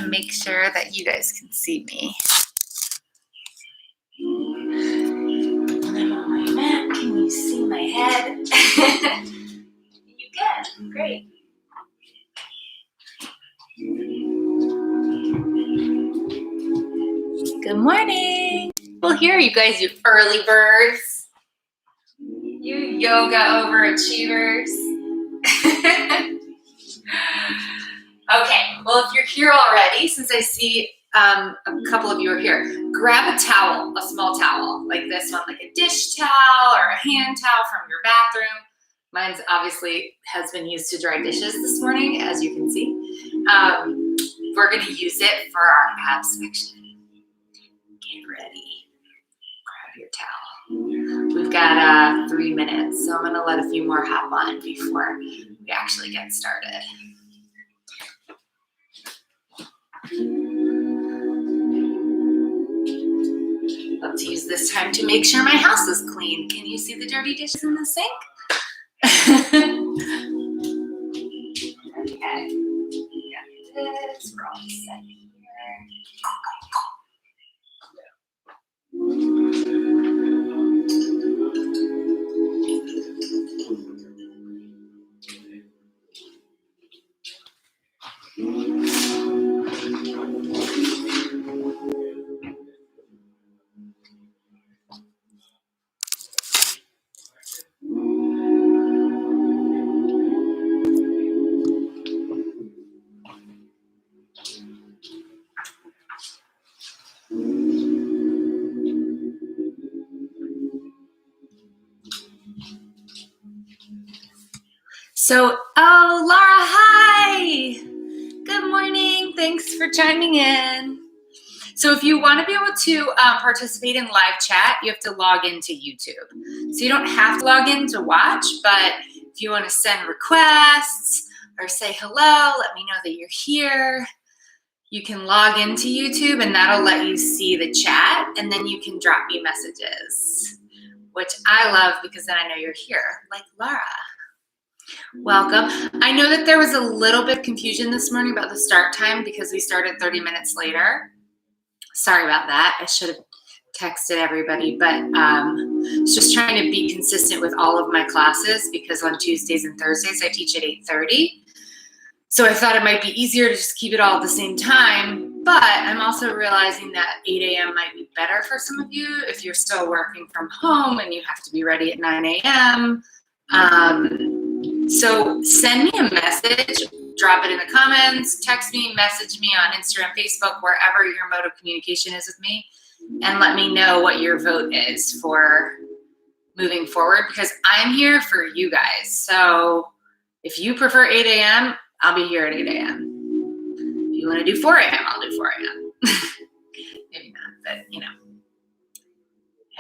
to make sure that you guys can see me. When I'm on my mat, can you see my head? You can. Great. Good morning. Well, here you guys, you early birds. You yoga overachievers. Okay, well, if you're here already, since I see a couple of you are here, grab a towel, a small towel, like this one, like a dish towel or a hand towel from your bathroom. Mine's obviously has been used to dry dishes this morning, as you can see. We're gonna use it for our abs section. Get ready, grab your towel. We've got 3 minutes, so I'm gonna let a few more hop on before we actually get started. Love to use this time to make sure my house is clean. Can you see the dirty dishes in the sink? Okay, got this, we're all set here. So, oh, Laura, hi. Good morning. Thanks for chiming in. So if you want to be able to participate in live chat, you have to log into YouTube. So you don't have to log in to watch, but if you want to send requests or say hello, let me know that you're here, you can log into YouTube and that'll let you see the chat, and then you can drop me messages, which I love because then I know you're here, like Laura. Welcome. I know that there was a little bit of confusion this morning about the start time because we started 30 minutes later. Sorry about that. I should have texted everybody, but just trying to be consistent with all of my classes because on Tuesdays and Thursdays I teach at 8:30. So I thought it might be easier to just keep it all at the same time, but I'm also realizing that 8 a.m. might be better for some of you if you're still working from home and you have to be ready at 9 a.m. So send me a message, drop it in the comments, text me, message me on Instagram, Facebook, wherever your mode of communication is with me, and let me know what your vote is for moving forward because I'm here for you guys. So if you prefer 8 a.m., I'll be here at 8 a.m. If you want to do 4 a.m., I'll do 4 a.m. Maybe not, but you know.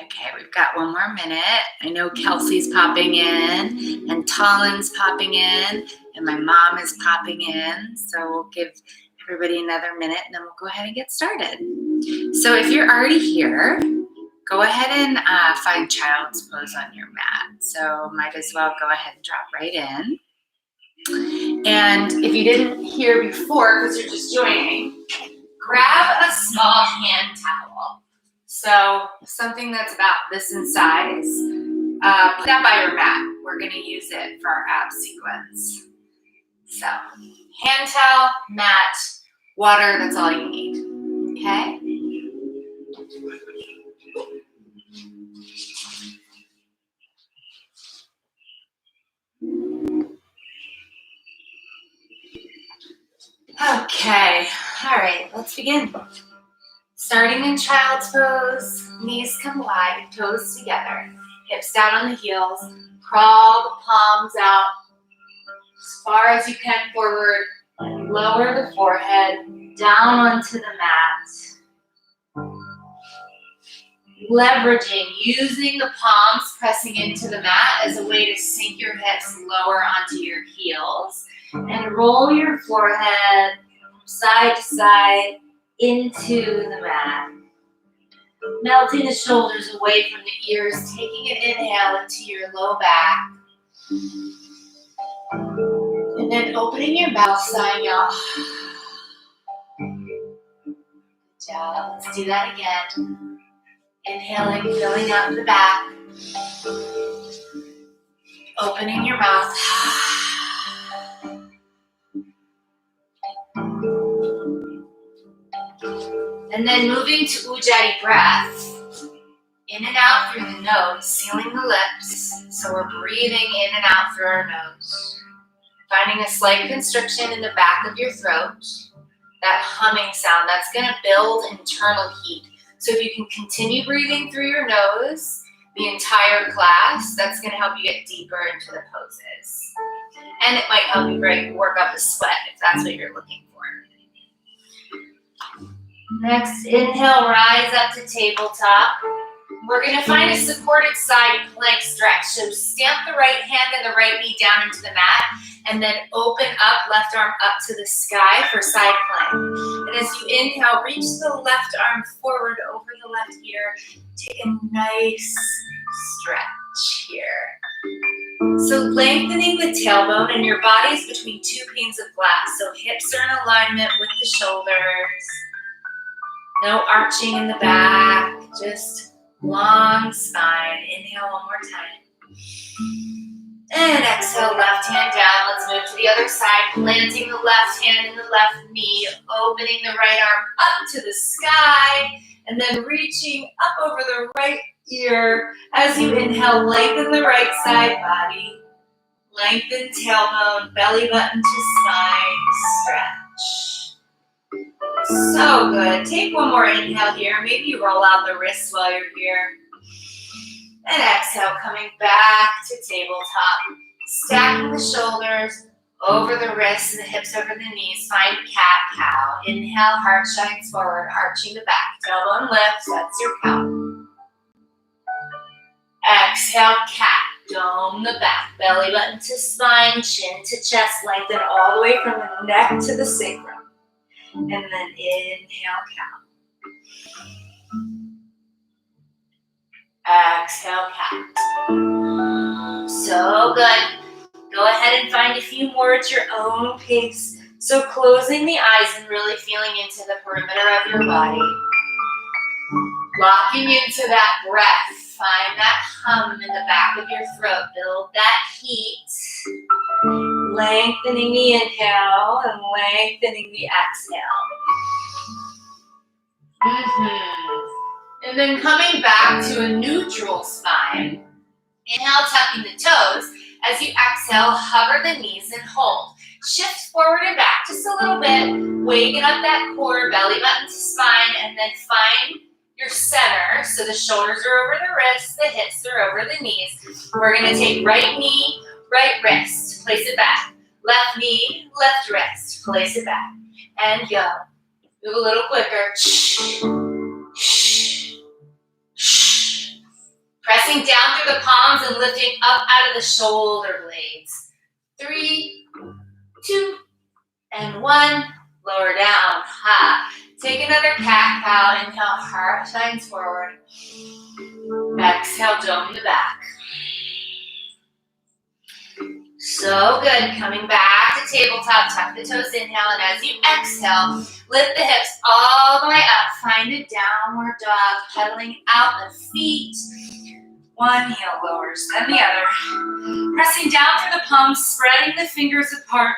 Okay, we've got one more minute. I know Kelsey's popping in and Talon's popping in and my mom is popping in. So we'll give everybody another minute and then we'll go ahead and get started. So if you're already here, go ahead and find child's pose on your mat. So might as well go ahead and drop right in. And if you didn't hear before because you're just joining, grab a small hand towel. So something that's about this in size, put that by your mat. We're going to use it for our ab sequence. So hand towel, mat, water, that's all you need. Okay? Okay, all right, let's begin. Starting in child's pose, knees come wide, toes together, hips down on the heels, crawl the palms out as far as you can forward, lower the forehead down onto the mat. Leveraging, using the palms pressing into the mat as a way to sink your hips lower onto your heels and roll your forehead side to side into the mat. Melting the shoulders away from the ears, taking an inhale into your low back. And then opening your mouth, sighing out. job. Let's do that again. Inhaling, filling up the back. Opening your mouth. And then moving to Ujjayi breath. In and out through the nose, sealing the lips. So we're breathing in and out through our nose. Finding a slight constriction in the back of your throat. That humming sound, that's going to build internal heat. So if you can continue breathing through your nose the entire class, that's going to help you get deeper into the poses. And it might help you work up a sweat if that's what you're looking for. Next, inhale, rise up to tabletop. We're going to find a supported side plank stretch. So stamp the right hand and the right knee down into the mat, and then open up, left arm up to the sky for side plank. And as you inhale, reach the left arm forward over the left ear. Take a nice stretch here. So lengthening the tailbone, and your body is between two panes of glass. So hips are in alignment with the shoulders. No arching in the back, just long spine. Inhale one more time. And exhale, left hand down. Let's move to the other side, planting the left hand in the left knee, opening the right arm up to the sky, and then reaching up over the right ear. As you inhale, lengthen the right side body. Lengthen tailbone, belly button to spine, stretch. So good. Take one more inhale here. Maybe you roll out the wrists while you're here. And exhale, coming back to tabletop. Stacking the shoulders over the wrists and the hips over the knees. Find cat-cow. Inhale, heart shines forward, arching the back. Tailbone lifts, that's your count. Exhale, cat. Dome the back. Belly button to spine, chin to chest. Lengthen all the way from the neck to the sacrum. And then inhale, cow. Exhale, cat. So good. Go ahead and find a few more at your own pace. So closing the eyes and really feeling into the perimeter of your body. Locking into that breath. Find that hum in the back of your throat. Build that heat. Lengthening the inhale and lengthening the exhale. And then coming back to a neutral spine. Inhale, tucking the toes. As you exhale, hover the knees and hold. Shift forward and back just a little bit. Waking up that core, belly button to spine, and then find your center. So the shoulders are over the wrists, the hips are over the knees. We're going to take right knee, right wrist. Place it back. Left knee, left wrist. Place it back. And go. Move a little quicker. Pressing down through the palms and lifting up out of the shoulder blades. 3, 2, and 1. Lower down. Ha. Take another cat-cow. Inhale, heart shines forward. Exhale, dome the back. So good. Coming back to tabletop. Tuck the toes. Inhale, and as you exhale, lift the hips all the way up. Find a downward dog. Pedaling out the feet. One heel lowers, then the other. Pressing down through the palms, spreading the fingers apart,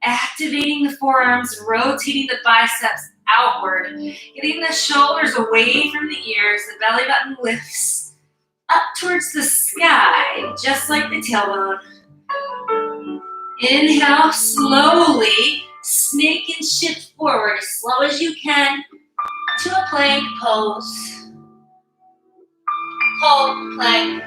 activating the forearms, rotating the biceps outward, getting the shoulders away from the ears. The belly button lifts up towards the sky, just like the tailbone. Inhale, slowly snake and shift forward as slow as you can to a plank pose. Hold, plank,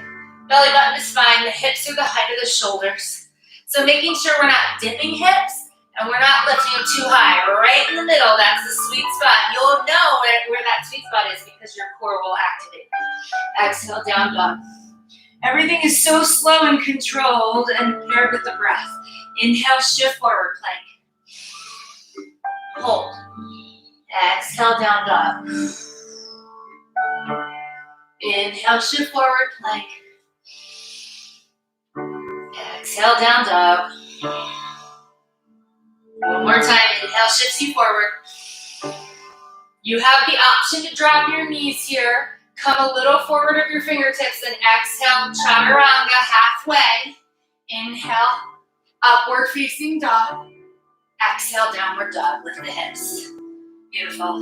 belly button to spine, the hips are the height of the shoulders. So making sure we're not dipping hips and we're not lifting them too high. Right in the middle, that's the sweet spot. You'll know where that sweet spot is because your core will activate. Exhale, down dog. Everything is so slow and controlled and paired with the breath. Inhale, shift forward, plank. Hold. Exhale, down dog. Inhale, shift forward, plank. Exhale, down dog. One more time, inhale, shifts you forward. You have the option to drop your knees here. Come a little forward of your fingertips and exhale, chaturanga halfway. Inhale, upward facing dog. Exhale, downward dog, lift the hips. Beautiful.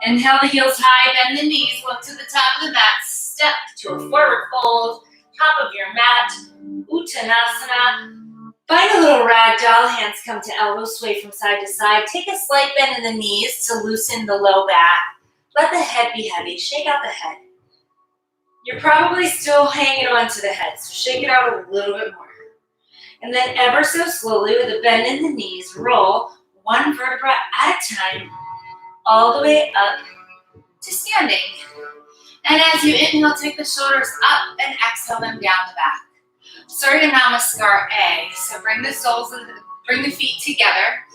Inhale the heels high, bend the knees, look to the top of the mat, step to a forward fold, top of your mat, Uttanasana. Find a little ragdoll, hands come to elbows, sway from side to side. Take a slight bend in the knees to loosen the low back. Let the head be heavy, shake out the head. You're probably still hanging onto the head, so shake it out a little bit more. And then ever so slowly, with a bend in the knees, roll one vertebra at a time, all the way up to standing. And as you inhale, take the shoulders up and exhale them down the back. Surya Namaskar A. So bring the feet together.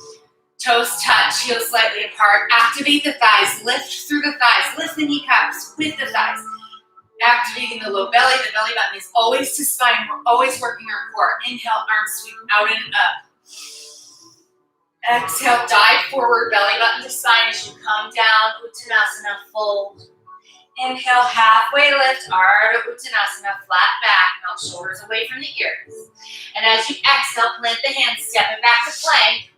Toes touch, heels slightly apart. Activate the thighs, lift through the thighs, lift the kneecaps with the thighs. Activating the low belly. The belly button is always to spine. We're always working our core. Inhale, arms sweep out and up. Exhale, dive forward, belly button to spine as you come down. Uttanasana, fold. Inhale, halfway lift, Ardha Uttanasana, flat back, melt shoulders away from the ears. And as you exhale, plant the hands, step it back to plank.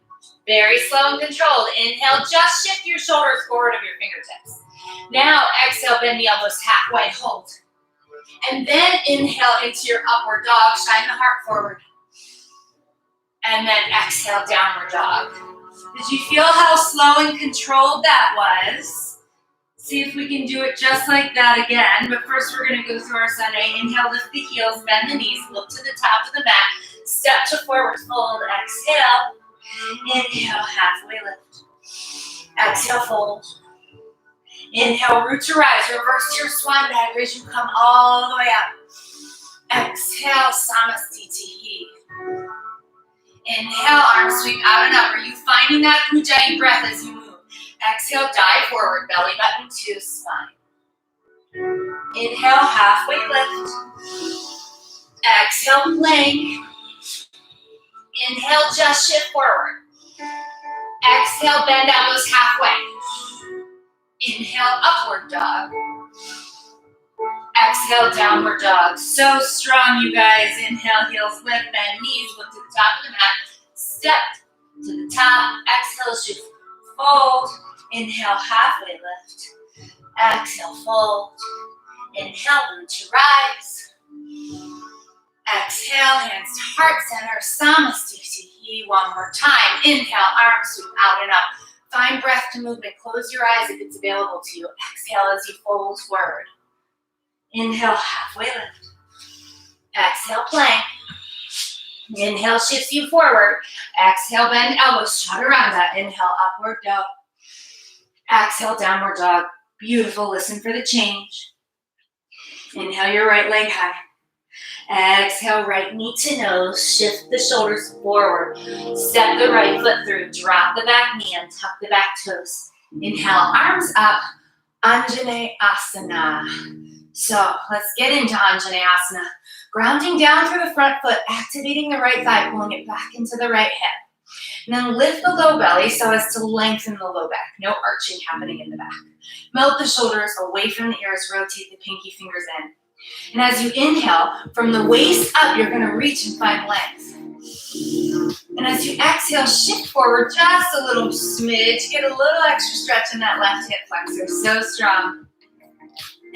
Very slow and controlled. Inhale, just shift your shoulders forward of your fingertips. Now, exhale, bend the elbows halfway, hold. And then inhale into your upward dog, shine the heart forward. And then exhale, downward dog. Did you feel how slow and controlled that was? See if we can do it just like that again. But first, we're going to go through our Sunday. Inhale, lift the heels, bend the knees, look to the top of the mat. Step to forward fold, exhale. Inhale, halfway lift. Exhale, fold. Inhale, root to rise. Reverse to your swan dive as you come all the way up. Exhale, Samastitihi. Inhale, arms sweep out and up. Are you finding that Ujjayi breath as you move? Exhale, dive forward, belly button to spine. Inhale, halfway lift. Exhale, plank. Inhale, just shift forward. Exhale, bend elbows halfway. Inhale, upward dog. Exhale, downward dog. So strong, you guys. Inhale, heels lift, bend knees, look to the top of the mat. Step to the top. Exhale, shift, fold. Inhale, halfway lift. Exhale, fold. Inhale, root to rise. Exhale, hands to heart center. Samastitihi. One more time. Inhale, arms sweep out and up. Find breath to movement. Close your eyes if it's available to you. Exhale as you fold forward. Inhale, halfway lift. Exhale, plank. Inhale, shifts you forward. Exhale, bend elbows, chaturanga. Inhale, upward dog. Exhale, downward dog. Beautiful. Listen for the change. Inhale, your right leg high. Exhale, right knee to nose. Shift the shoulders forward. Step the right foot through. Drop the back knee and tuck the back toes. Inhale, arms up. Anjane Asana. So let's get into Anjane Asana. Grounding down through the front foot, activating the right thigh, pulling it back into the right hip. And then lift the low belly so as to lengthen the low back. No arching happening in the back. Melt the shoulders away from the ears. Rotate the pinky fingers in. And as you inhale, from the waist up, you're going to reach and find length. And as you exhale, shift forward just a little smidge. Get a little extra stretch in that left hip flexor. So strong.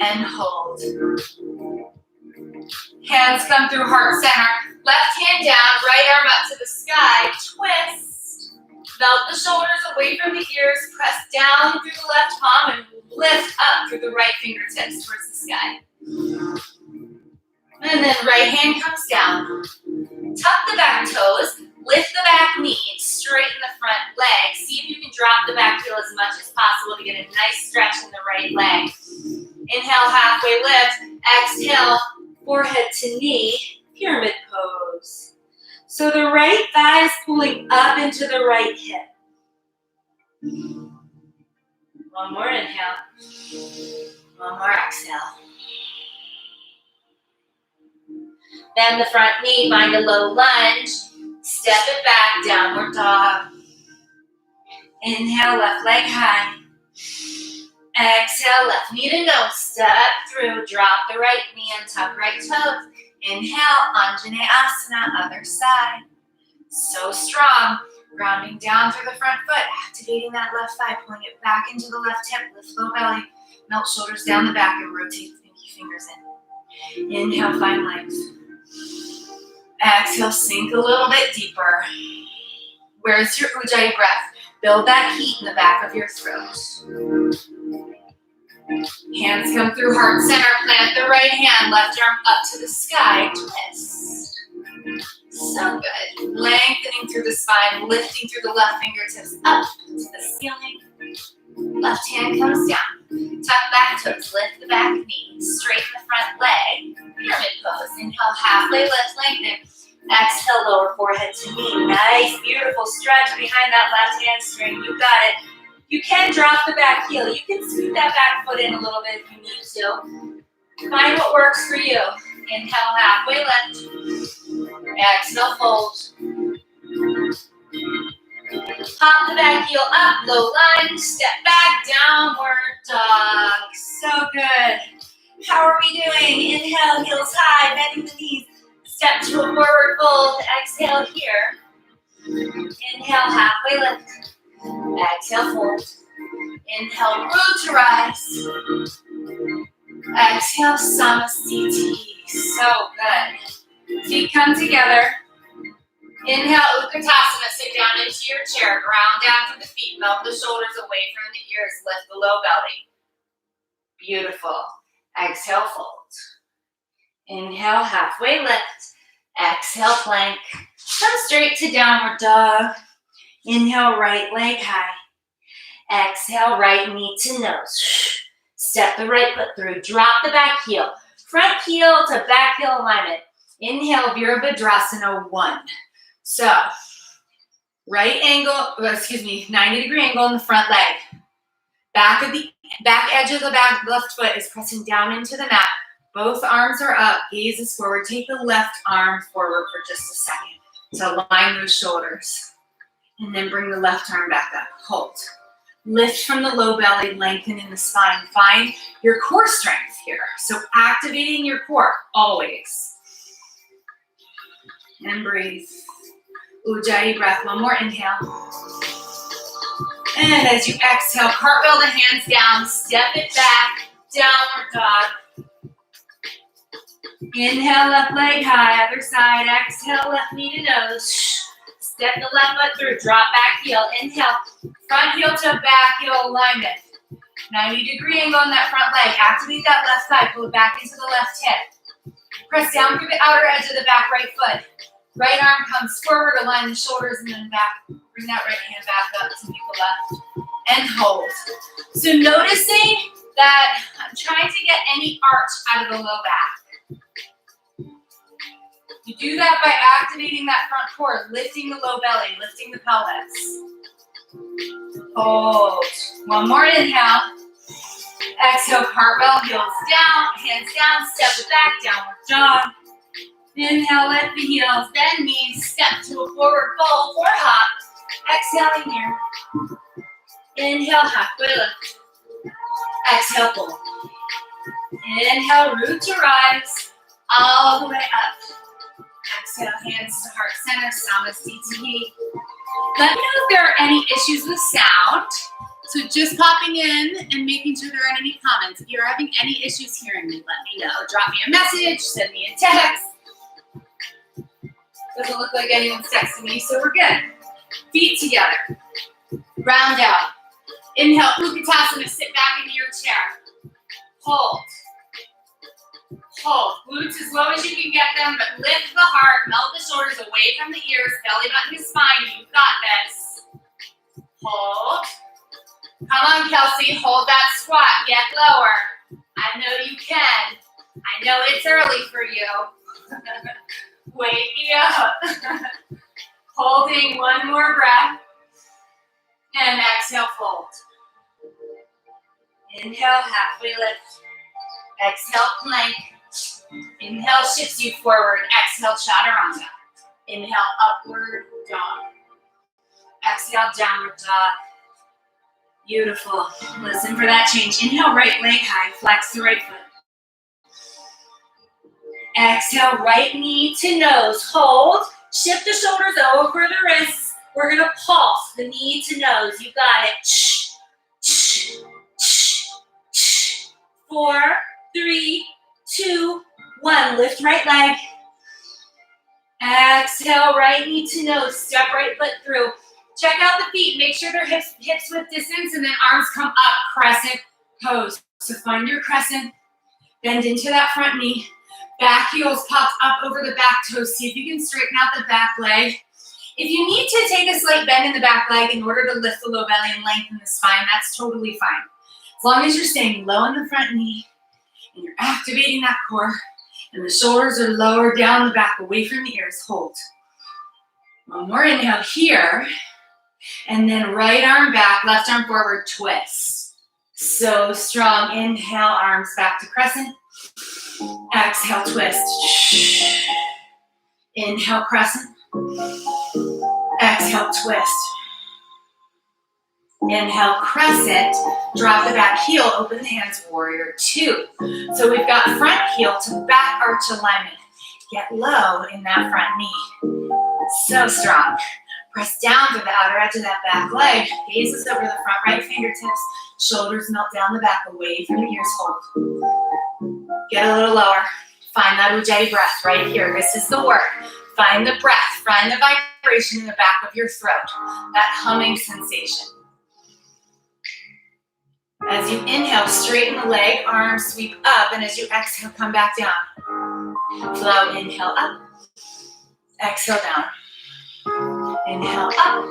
And hold. Hands come through heart center. Left hand down, right arm up to the sky. Twist. Melt the shoulders away from the ears. Press down through the left palm and lift up through the right fingertips towards the sky. And then right hand comes down. Tuck the back toes. Lift the back knee. Straighten the front leg. See if you can drop the back heel as much as possible to get a nice stretch in the right leg. Inhale, halfway lift. Exhale, forehead to knee. Pyramid pose. So the right thigh is pulling up into the right hip. One more inhale. One more exhale. Bend the front knee, find a low lunge. Step it back, downward dog. Inhale, left leg high. Exhale, left knee to nose, step through, drop the right knee and tuck right toes. Inhale, Anjaneyasana, other side. So strong, grounding down through the front foot, activating that left thigh, pulling it back into the left hip, lift low belly, melt shoulders down the back and rotate the pinky fingers in. Inhale, find length. Exhale, sink a little bit deeper. Where's your Ujjayi breath? Build that heat in the back of your throat. Hands come through heart center, plant the right hand, left arm up to the sky, twist. So good. Lengthening through the spine, lifting through the left fingertips up to the ceiling. Left hand comes down. Tuck back toes, lift the back knee, straighten the front leg. Pyramid pose. Inhale, halfway lift, lengthen. Exhale, lower forehead to knee. Nice, beautiful stretch behind that left hamstring. You got it. You can drop the back heel. You can scoot that back foot in a little bit if you need to. Find what works for you. Inhale, halfway lift. Exhale, fold. Pop the back heel up, low lunge, step back, downward dog. So good. How are we doing? Inhale, heels high, bending the knees. Step to a forward fold. Exhale here. Inhale, halfway lift. Exhale, fold. Inhale, root to rise. Exhale, Samasthiti. So good. Feet come together. Inhale, Utkatasana. Sit down into your chair. Ground down to the feet. Melt the shoulders away from the ears. Lift the low belly. Beautiful. Exhale, fold. Inhale, halfway lift. Exhale, plank. Come straight to downward dog. Inhale, right leg high. Exhale, right knee to nose. Step the right foot through. Drop the back heel. Front heel to back heel alignment. Inhale, Virabhadrasana 1. So, right angle, 90-degree angle in the front leg. Back edge of the back left foot is pressing down into the mat. Both arms are up, gaze is forward. Take the left arm forward for just a second to align those shoulders. And then bring the left arm back up. Hold. Lift from the low belly, lengthen in the spine. Find your core strength here. So activating your core, always. And breathe. Ujjayi breath. One more inhale. And as you exhale, cartwheel the hands down. Step it back. Downward dog. Inhale, left leg high. Other side. Exhale, left knee to nose. Step the left foot through. Drop back heel. Inhale. Front heel to back heel alignment. 90-degree angle on that front leg. Activate that left thigh. Pull it back into the left hip. Press down through the outer edge of the back right foot. Right arm comes forward. Align the shoulders and then back. Bring that right hand back up to meet the left. And hold. So noticing that I'm trying to get any arch out of the low back. You do that by activating that front core, lifting the low belly, lifting the pelvis. Hold. One more inhale. Exhale, cartwheel, heels down, hands down, step it back, downward dog. Inhale, lift the heels, bend knees, step to a forward fold or hop. Exhaling here. Inhale, halfway lift. Exhale, fold. Inhale, root to rise, all the way up. Exhale, hands to heart center, Samasthiti. Let me know if there are any issues with sound. So just popping in and making sure there aren't any comments. If you're having any issues hearing me, let me know. Drop me a message, send me a text. Doesn't look like anyone's texting me, so we're good. Feet together. Round out. Inhale, Utkatasana, sit back into your chair. Hold. Hold. Glutes as low as you can get them, but lift the heart, melt the shoulders away from the ears, belly button to spine. You've got this. Hold. Come on, Kelsey. Hold that squat. Get lower. I know you can. I know it's early for you. Wake me up. Holding one more breath. And exhale, fold. Inhale, halfway lift. Exhale, plank. Inhale, shifts you forward. Exhale, chaturanga. Inhale, upward dog. Exhale, downward dog. Beautiful. Listen for that change. Inhale, right leg high. Flex the right foot. Exhale, right knee to nose. Hold. Shift the shoulders over the wrists. We're going to pulse the knee to nose. You got it. 4, 3, 2, 1. Lift right leg. Exhale, right knee to nose. Step right foot through. Check out the feet. Make sure they're hips width distance, and then arms come up. Crescent pose. So find your crescent. Bend into that front knee. Back heels popped up over the back toes. See if you can straighten out the back leg. If you need to take a slight bend in the back leg in order to lift the low belly and lengthen the spine, that's totally fine. As long as you're staying low in the front knee and you're activating that core and the shoulders are lower down the back, away from the ears, hold. One more inhale here. And then right arm back, left arm forward, twist. So strong. Inhale, arms back to crescent. Exhale, twist. Inhale, crescent. Exhale, twist. Inhale, crescent. Drop the back heel, open the hands, warrior 2. So we've got front heel to back arch alignment. Get low in that front knee. So strong. Press down to the outer edge of that back leg. Gazes over the front right fingertips. Shoulders melt down the back, away from the ears, hold. Get a little lower. Find that Ujjayi breath right here. This is the work. Find the breath. Find the vibration in the back of your throat. That humming sensation. As you inhale, straighten the leg, arms sweep up, and as you exhale, come back down. Flow, inhale up. Exhale down. Inhale up.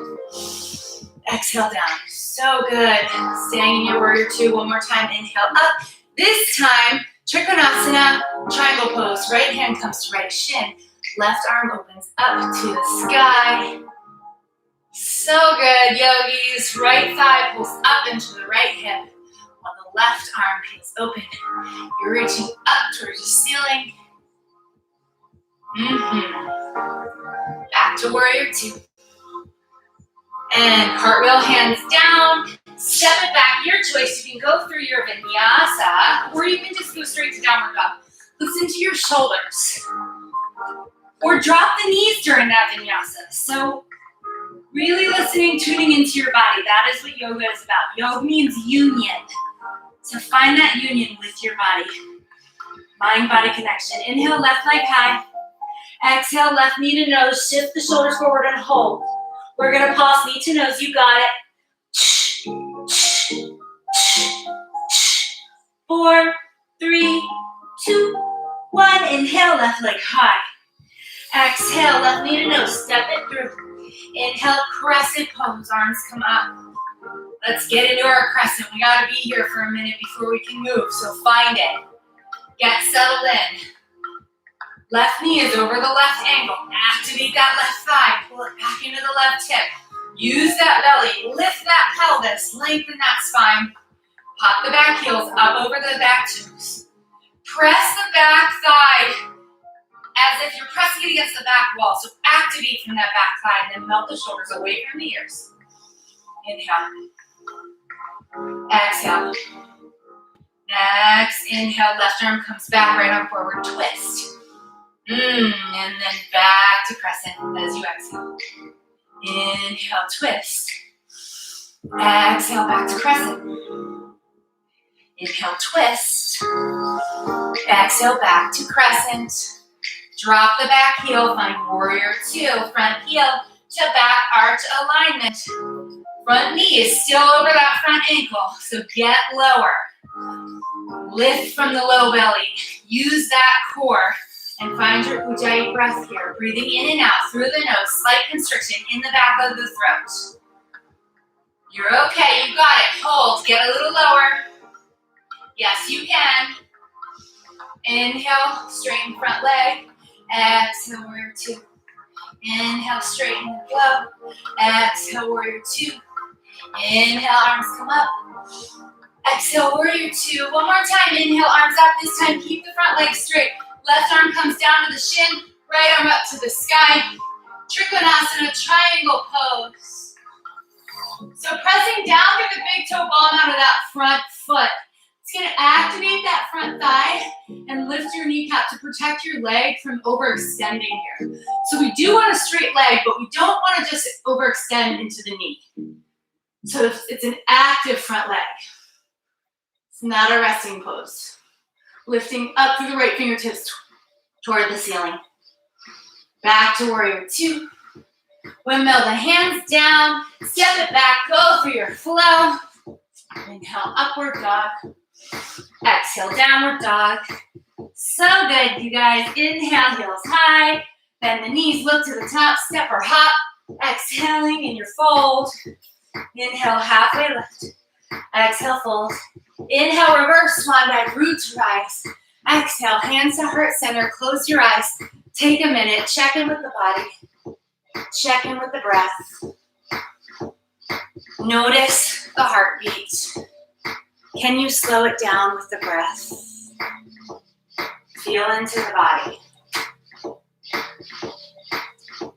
Exhale down. So good. Staying in your warrior 2. One more time. Inhale up. This time, Trikonasana, triangle pose. Right hand comes to right shin. Left arm opens up to the sky. So good, yogis. Right thigh pulls up into the right hip, while the left arm is open. You're reaching up towards the ceiling. Back to warrior 2. And cartwheel, hands down. Step it back, your choice. You can go through your vinyasa, or you can just go straight to downward dog. Listen to your shoulders. Or drop the knees during that vinyasa. So really listening, tuning into your body. That is what yoga is about. Yoga means union. So find that union with your body. Mind-body connection. Inhale, left leg high. Exhale, left knee to nose. Shift the shoulders forward and hold. We're going to pulse knee to nose. You got it. 4, 3, 2, 1. Inhale, left leg high. Exhale, left knee to nose. Step it through. Inhale, crescent pose. Arms come up. Let's get into our crescent. We got to be here for a minute before we can move, so find it. Get settled in. Left knee is over the left ankle. Activate that left thigh. Pull it back into the left hip. Use that belly. Lift that pelvis. Lengthen that spine. Pop the back heels up over the back toes. Press the back thigh as if you're pressing it against the back wall. So activate from that back thigh and then melt the shoulders away from the ears. Inhale. Exhale. Next, inhale, left arm comes back, right arm forward, twist. And then back to crescent as you exhale. Inhale, twist. Exhale, back to crescent. Inhale, twist. Exhale, back to crescent. Drop the back heel, find warrior 2. Front heel to back arch alignment. Front knee is still over that front ankle, so get lower. Lift from the low belly. Use that core and find your Ujjayi breath here. Breathing in and out through the nose. Slight constriction in the back of the throat. You're okay. You got it. Hold. Get a little lower. Yes, you can. Inhale. Straighten front leg. Exhale, warrior 2. Inhale, straighten and flow. Exhale, warrior 2. Inhale, arms come up. Exhale, warrior 2. One more time. Inhale, arms up. This time, keep the front leg straight. Left arm comes down to the shin. Right arm up to the sky. Trikonasana, triangle pose. So pressing down, get the big toe ball out of that front foot. It's going to activate that front thigh and lift your kneecap to protect your leg from overextending here. So we do want a straight leg, but we don't want to just overextend into the knee. So it's an active front leg. It's not a resting pose. Lifting up through the right fingertips toward the ceiling. Back to warrior two. Windmill the hands down, step it back, go through your flow. Inhale, upward dog. Exhale, downward dog. So good, you guys. Inhale, heels high. Bend the knees, look to the top, step or hop. Exhaling in your fold. Inhale, halfway lift. Exhale, fold. Inhale, reverse swan dive, roots rise. Exhale, hands to heart center, close your eyes. Take a minute, check in with the body. Check in with the breath. Notice the heartbeat. Can you slow it down with the breath? Feel into the body.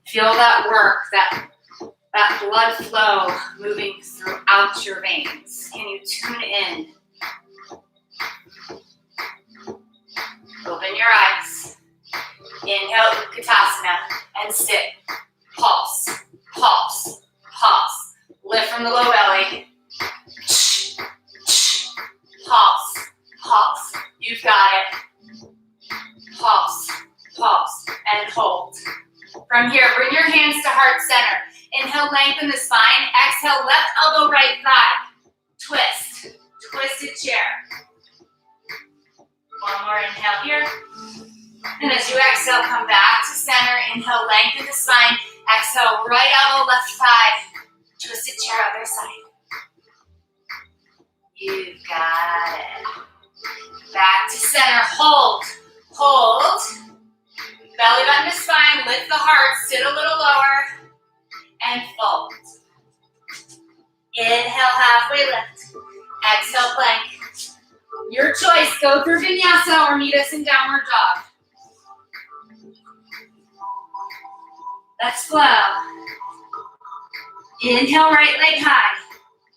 Feel that work, that blood flow moving throughout your veins. Can you tune in? Open your eyes. Inhale, Utkatasana, and sit. Pulse, pulse, pulse. Lift from the low belly. Pulse, pulse. You've got it. Pulse, pulse, and hold. From here, bring your hands to heart center. Inhale, lengthen the spine. Exhale, left elbow, right thigh. Twist, twisted chair. One more inhale here. And as you exhale, come back to center. Inhale, lengthen the spine. Exhale, right elbow, left thigh. Twisted chair, other side. You've got it. Back to center. Hold. Hold. Belly button to spine. Lift the heart. Sit a little lower. And fold. Inhale, halfway lift. Exhale, plank. Your choice. Go through vinyasa or meet us in downward dog. Let's flow. Inhale, right leg high.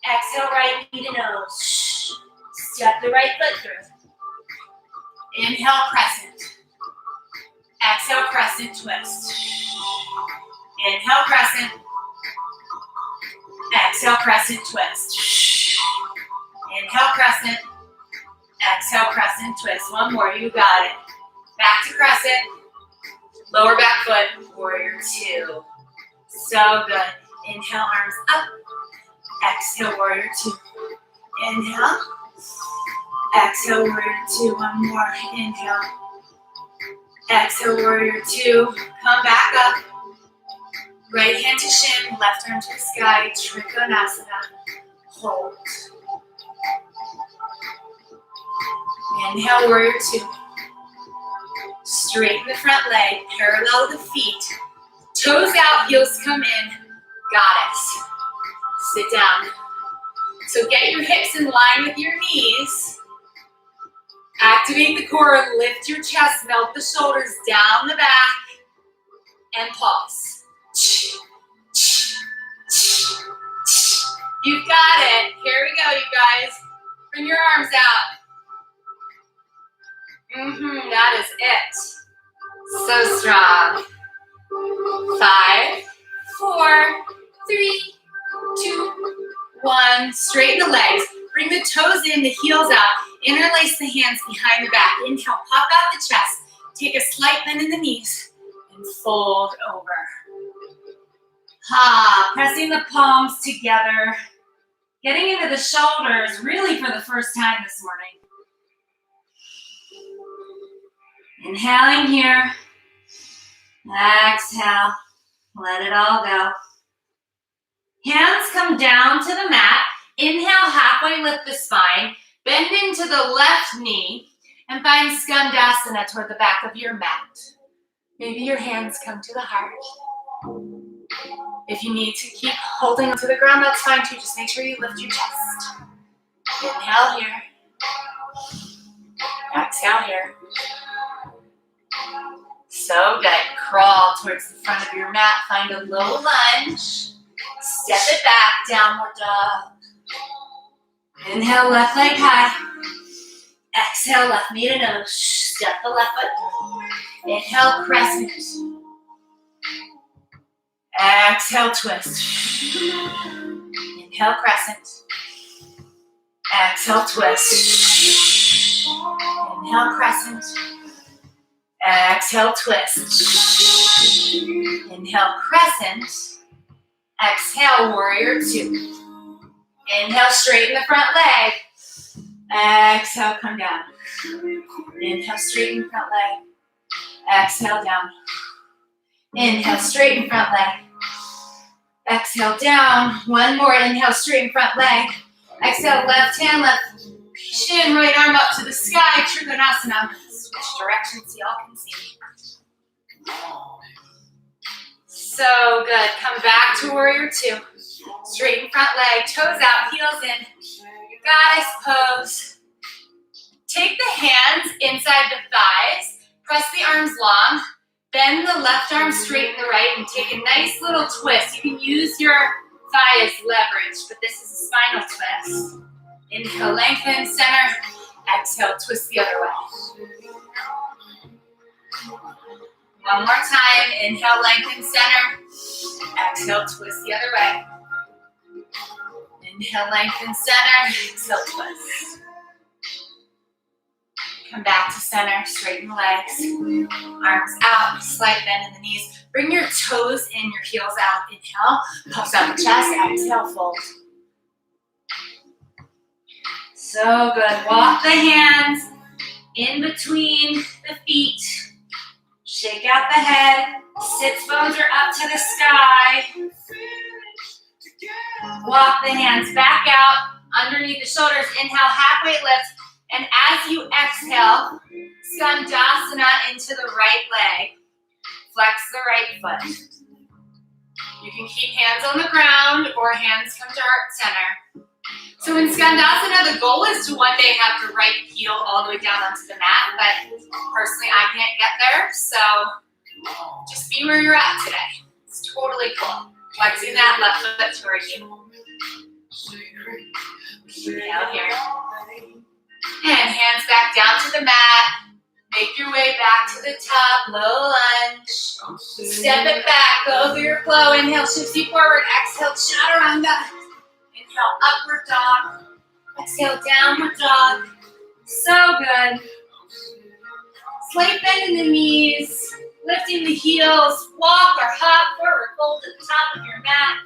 Exhale, right knee to nose. Step the right foot through. Inhale, crescent. Exhale, crescent twist. Inhale, crescent. Exhale, crescent twist. Inhale, crescent. Exhale, crescent twist. One more, you got it. Back to crescent. Lower back foot, warrior two. So good. Inhale, arms up. Exhale, warrior two. Inhale. Exhale, warrior two. One more. Inhale. Exhale, warrior two. Come back up. Right hand to shin, left arm to the sky. Trikonasana. Hold. Inhale, warrior two. Straighten the front leg, parallel the feet. Toes out, heels come in. Goddess. Sit down. So get your hips in line with your knees. Activate the core, lift your chest, melt the shoulders down the back, and pulse. You've got it. Here we go, you guys. Bring your arms out. That is it. So strong. 5, 4, 3, 2, 1. Straighten the legs. Bring the toes in, the heels out. Interlace the hands behind the back. Inhale, pop out the chest. Take a slight bend in the knees and fold over. Pressing the palms together. Getting into the shoulders really for the first time this morning. Inhaling here. Exhale. Let it all go. Hands come down to the mat. Inhale, halfway lift the spine. Bend into the left knee and find Skandasana toward the back of your mat. Maybe your hands come to the heart. If you need to keep holding onto the ground, that's fine too. Just make sure you lift your chest. Inhale here. Exhale here. So good. Crawl towards the front of your mat. Find a low lunge. Step it back, downward dog. Inhale, left leg high. Exhale, left knee to nose. Step the left foot down. Inhale, crescent. Exhale, twist. Inhale, crescent. Exhale, twist. Inhale, crescent. Exhale, twist. Inhale, crescent. Exhale, warrior two. Inhale, straighten the front leg. Exhale, come down. Inhale, straighten front leg. Exhale, down. Inhale, straighten front leg. Exhale, down. One more. Inhale, straighten front leg. Exhale, left hand, left shin, right arm up to the sky. Trikonasana. Switch directions so y'all can see me. So good. Come back to warrior two. Straighten front leg, toes out, heels in. Goddess pose. Take the hands inside the thighs. Press the arms long. Bend the left arm, straighten the right, and take a nice little twist. You can use your thigh as leverage, but this is a spinal twist. Inhale, lengthen, center. Exhale, twist the other way. One more time. Inhale, lengthen, center. Exhale, twist the other way. Inhale, lengthen, center. Exhale, twist. Come back to center, straighten the legs. Arms out, slight bend in the knees. Bring your toes in, your heels out. Inhale, puffs out the chest. Exhale, fold. So good. Walk the hands in between the feet. Shake out the head. Sits bones are up to the sky. Walk the hands back out underneath the shoulders. Inhale, halfway lift. And as you exhale, Skandasana into the right leg. Flex the right foot. You can keep hands on the ground or hands come to heart center. So in Skandasana, the goal is to one day have the right heel all the way down onto the mat, but personally I can't get there, so just be where you're at today. It's totally cool. Flexing that left foot towards you. Inhale here. And hands back down to the mat. Make your way back to the top, low lunge. Step it back, go through your flow. Inhale, shifts you forward. Exhale, chaturanga. Inhale, upward dog. Exhale, downward dog. So good. Slight bend in the knees. Lifting the heels. Walk or hop forward. Fold at the top of your mat.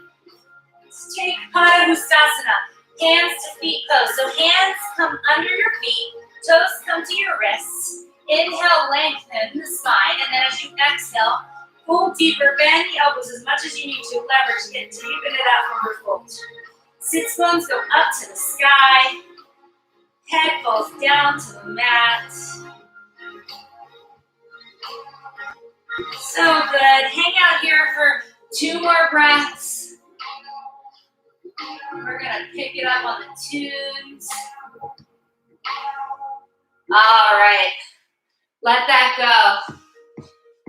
Let's take Pada Ustasana. Hands to feet pose. So hands come under your feet. Toes come to your wrists. Inhale, lengthen the spine. And then as you exhale, pull deeper. Bend the elbows as much as you need to. Leverage. Get deep into that forward fold. Sits bones go up to the sky. Head falls down to the mat. So good. Hang out here for 2 more breaths. We're going to pick it up on the tunes. All right. Let that go.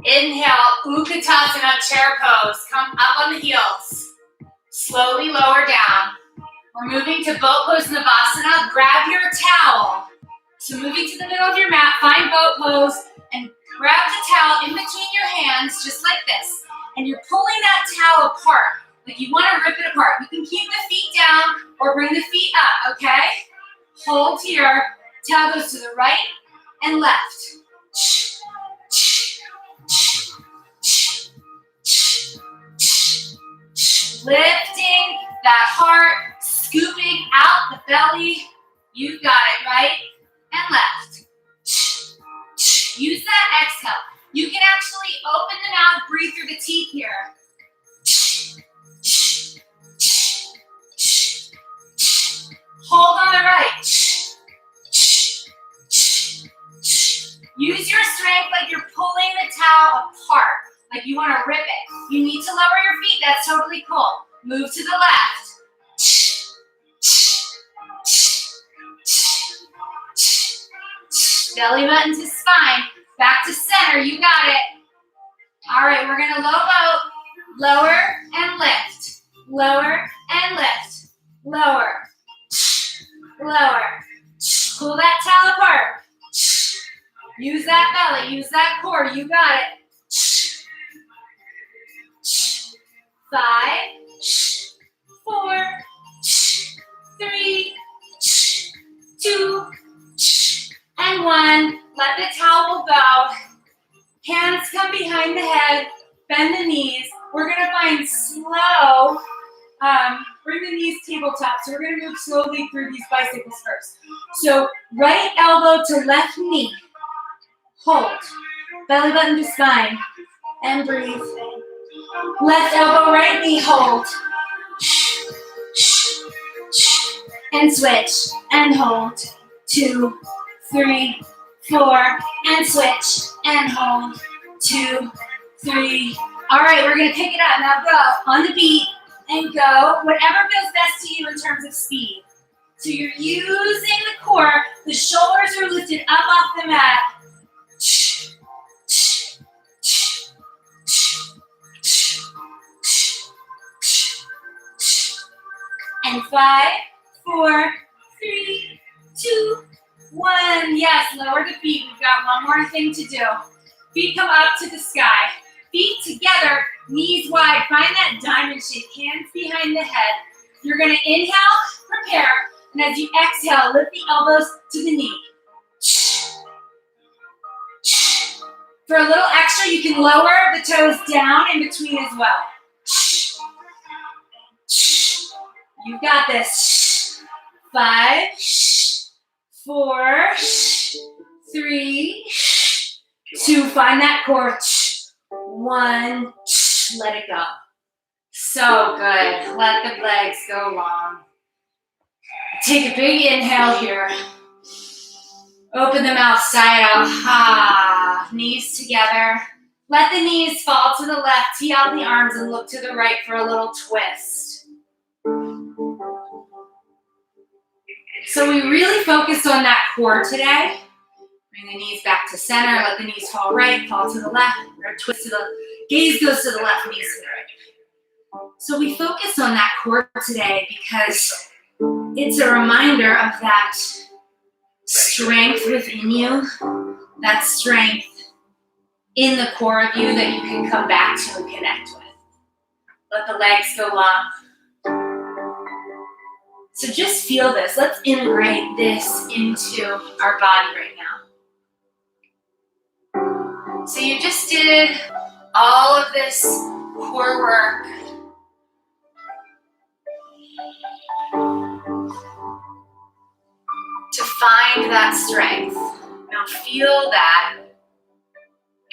Inhale, Utkatasana, chair pose. Come up on the heels. Slowly lower down. We're moving to boat pose Navasana. Grab your towel. So moving to the middle of your mat, find boat pose, and grab the towel in between your hands, just like this. And you're pulling that towel apart. Like you want to rip it apart. You can keep the feet down or bring the feet up, okay? Hold here. Towel goes to the right and left. Lifting that heart, scooping out the belly. You got it, right and left. Use that exhale. You can actually open the mouth, breathe through the teeth here. Hold on the right. Use your strength like you're pulling the towel apart, like you want to rip it. You need to lower your feet. That's totally cool. Move to the left. Belly button to spine. Back to center. You got it. All right, we're going to low boat, lower and lift. Lower and lift. Lower. Lower. Pull that towel apart. Use that belly. Use that core. You got it. 5, 4, 3, 2, and 1. Let the towel go. Hands come behind the head. Bend the knees. We're going to find slow. Bring the knees tabletop. So we're going to move slowly through these bicycles first. So right elbow to left knee. Hold. Belly button to spine. And breathe. Left elbow, right knee, hold. And switch. And hold. 2, 3, 4. And switch. And hold. 2, 3. All right, we're going to pick it up. Now go on the beat and go. Whatever feels best to you in terms of speed. So you're using the core. The shoulders are lifted up off the mat. And 5, 4, 3, 2, 1. Yes, lower the feet. We've got one more thing to do. Feet come up to the sky. Feet together, knees wide. Find that diamond shape. Hands behind the head. You're going to inhale, prepare. And as you exhale, lift the elbows to the knee. For a little extra, you can lower the toes down in between as well. You got this. 5, 4, 3, 2. Find that core. 1. Let it go. So good. Let the legs go long. Take a big inhale here. Open the mouth side out. Ha. Knees together. Let the knees fall to the left. Tee out the arms and look to the right for a little twist. So we really focused on that core today. Bring the knees back to center. Let the knees fall right, fall to the left, or twist to the, gaze goes to the left, knees to the right. So we focused on that core today because it's a reminder of that strength within you, that strength in the core of you that you can come back to and connect with. Let the legs go long. So just feel this. Let's integrate this into our body right now. So you just did all of this core work. To find that strength. Now feel that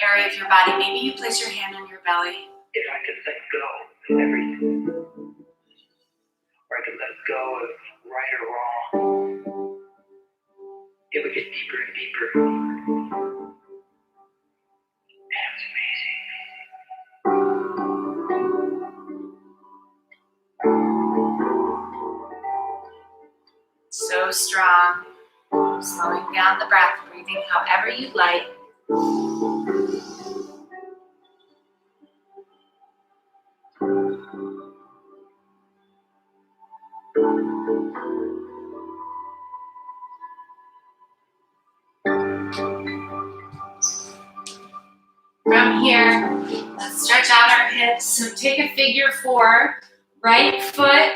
area of your body. Maybe you place your hand on your belly. If I could let go of everything, or I could let go of right or wrong, it would get deeper and deeper. And it was amazing. So strong. Slowing down the breath, breathing however you like. From here, let's stretch out our hips. So take a figure 4. Right foot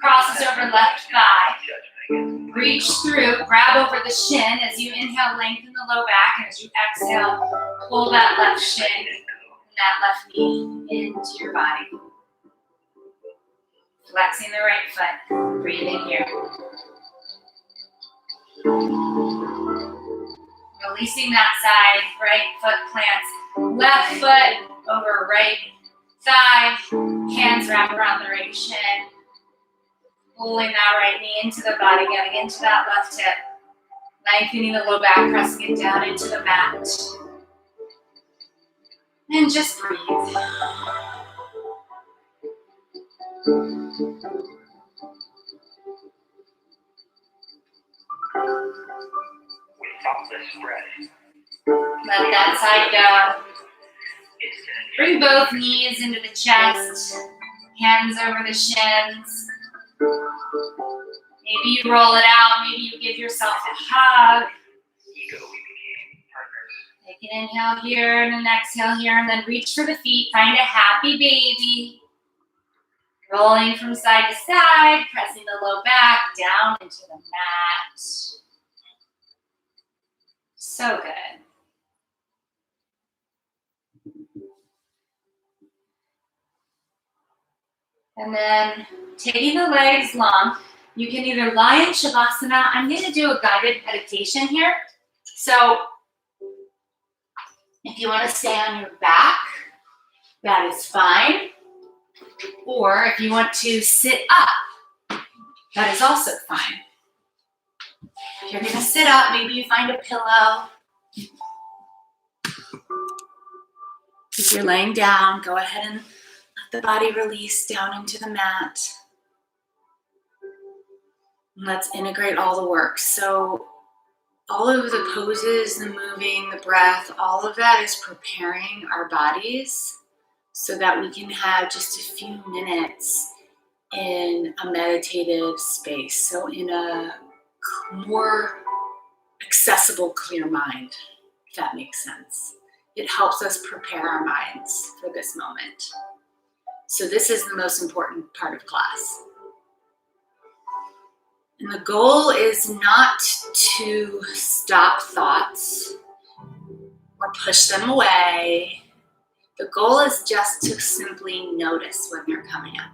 crosses over left thigh. Reach through, grab over the shin. As you inhale, lengthen the low back. And as you exhale, pull that left shin and that left knee into your body. Flexing the right foot. Breathing here. Releasing that side. Right foot plants. Left foot over right thigh. Hands wrap around the right shin. Pulling that right knee into the body, getting into that left hip. Lengthening the low back, pressing it down into the mat. And just breathe. Without this breath, Let that side go. Bring both knees into the chest. Hands over the shins. Maybe you roll it out. Maybe you give yourself a hug. Ego, we became partners. Take an inhale here and an exhale here, and then reach for the feet. Find a happy baby. Rolling from side to side, pressing the low back down into the mat. So good. And then taking the legs long, you can either lie in Shavasana. I'm going to do a guided meditation here. So if you want to stay on your back, that is fine. Or if you want to sit up, that is also fine. If you're going to sit up, maybe you find a pillow. If you're laying down, go ahead and let the body release down into the mat. And let's integrate all the work. So all of the poses, the moving, the breath, all of that is preparing our bodies so that we can have just a few minutes in a meditative space. So in a more accessible, clear mind, if that makes sense. It helps us prepare our minds for this moment. So this is the most important part of class. And the goal is not to stop thoughts or push them away. The goal is just to simply notice when they're coming up.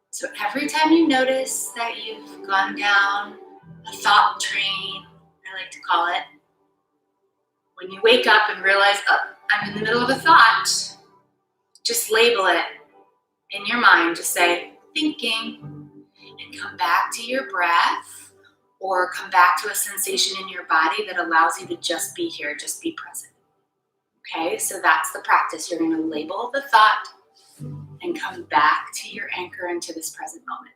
So every time you notice that you've gone down a thought train, I like to call it, when you wake up and realize, oh, I'm in the middle of a thought, just label it in your mind. Just say, thinking, and come back to your breath or come back to a sensation in your body that allows you to just be here, just be present. Okay, so that's the practice. You're going to label the thought and come back to your anchor into this present moment.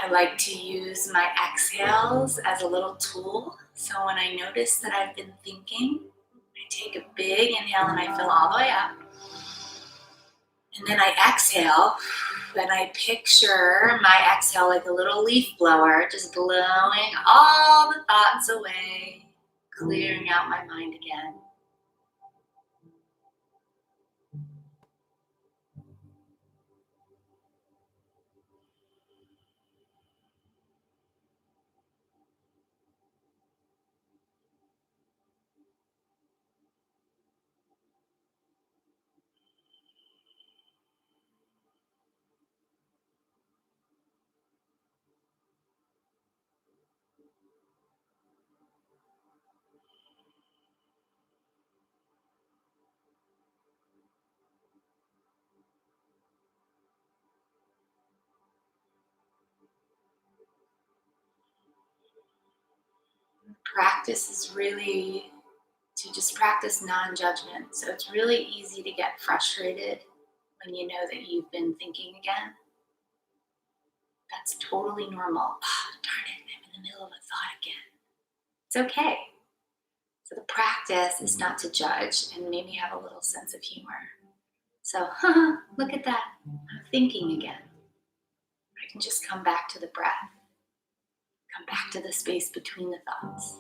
I like to use my exhales as a little tool. So when I notice that I've been thinking, I take a big inhale and I fill all the way up. And then I exhale, and I picture my exhale like a little leaf blower, just blowing all the thoughts away, clearing out my mind again. Practice is really to just practice non-judgment. So it's really easy to get frustrated when you know that you've been thinking again. That's totally normal. Oh, darn it, I'm in the middle of a thought again. It's okay. So the practice is not to judge and maybe have a little sense of humor. So, look at that. I'm thinking again. I can just come back to the breath. Come back to the space between the thoughts.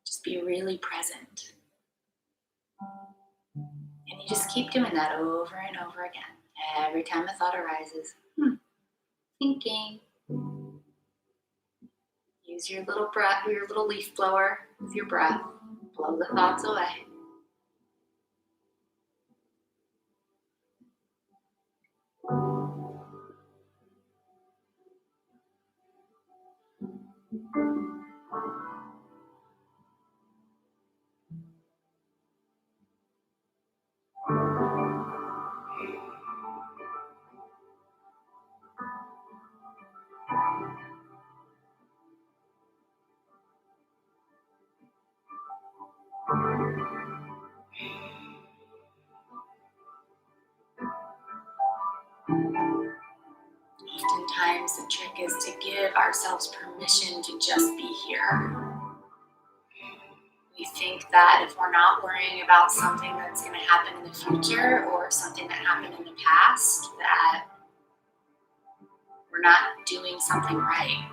Just be really present. And you just keep doing that over and over again. Every time a thought arises, thinking. Use your little breath, your little leaf blower with your breath. Blow the thoughts away. sometimes the trick is to give ourselves permission to just be here. We think that if we're not worrying about something that's going to happen in the future or something that happened in the past, that we're not doing something right.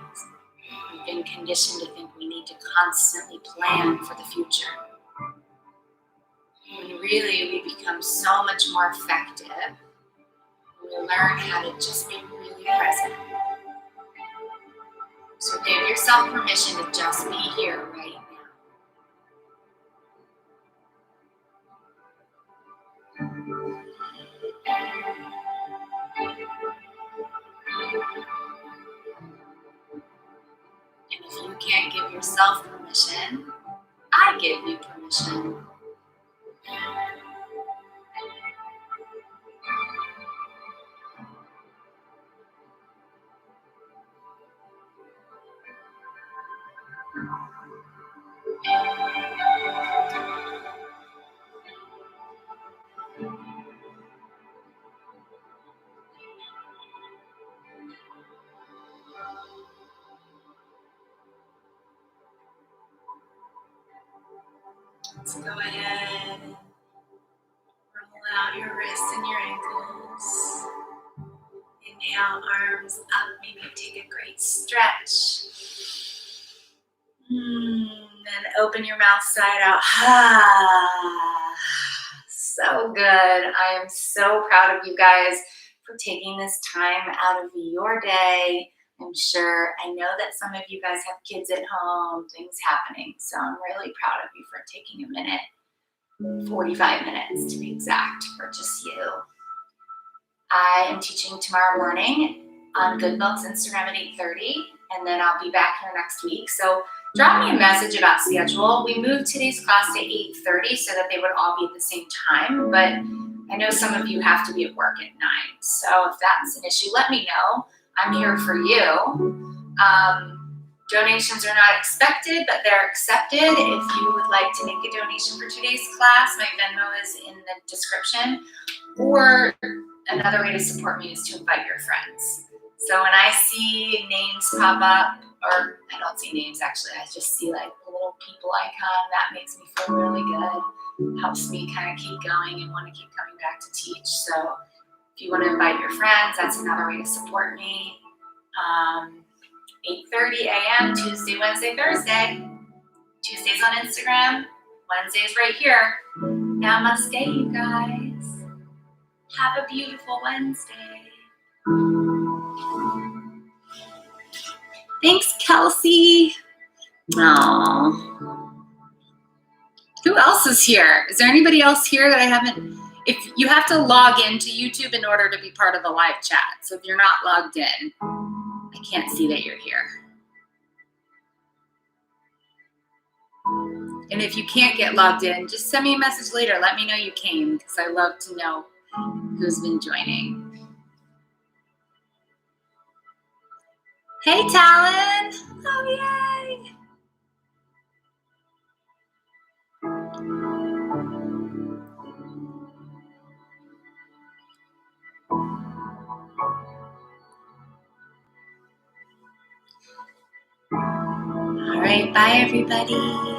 We've been conditioned to think we need to constantly plan for the future. When really we become so much more effective when we learn how to just be really present. So give yourself permission to just be here right now. And if you can't give yourself permission, I give you permission. Let's go ahead and roll out your wrists and your ankles. Inhale, arms up. Maybe take a great stretch. Then open your mouth side out. So good. I am so proud of you guys for taking this time out of your day. I know that some of you guys have kids at home, things happening. So I'm really proud of you for taking a minute, 45 minutes to be exact, for just you. I am teaching tomorrow morning on Good Milk's Instagram at 8:30, and then I'll be back here next week. So drop me a message about schedule. We moved today's class to 8:30 so that they would all be at the same time, but I know some of you have to be at work at 9. So if that's an issue, let me know. I'm here for you. Donations are not expected, but they're accepted. If you would like to make a donation for today's class, my Venmo is in the description. Or another way to support me is to invite your friends. So when I see names pop up, or I don't see names actually, I just see like a little people icon, that makes me feel really good. Helps me kind of keep going and want to keep coming back to teach. So if you want to invite your friends, that's another way to support me. 8:30 a.m. Tuesday, Wednesday, Thursday. Tuesdays on Instagram, Wednesdays right here. Namaste, you guys. Have a beautiful Wednesday. Thanks, Kelsey. Aww. Who else is here? Is there anybody else here that I haven't? If you have to log into YouTube in order to be part of the live chat. So if you're not logged in, I can't see that you're here. And if you can't get logged in, just send me a message later. Let me know you came, because I love to know who's been joining. Hey, Talon. Oh, yay. All right, bye, everybody.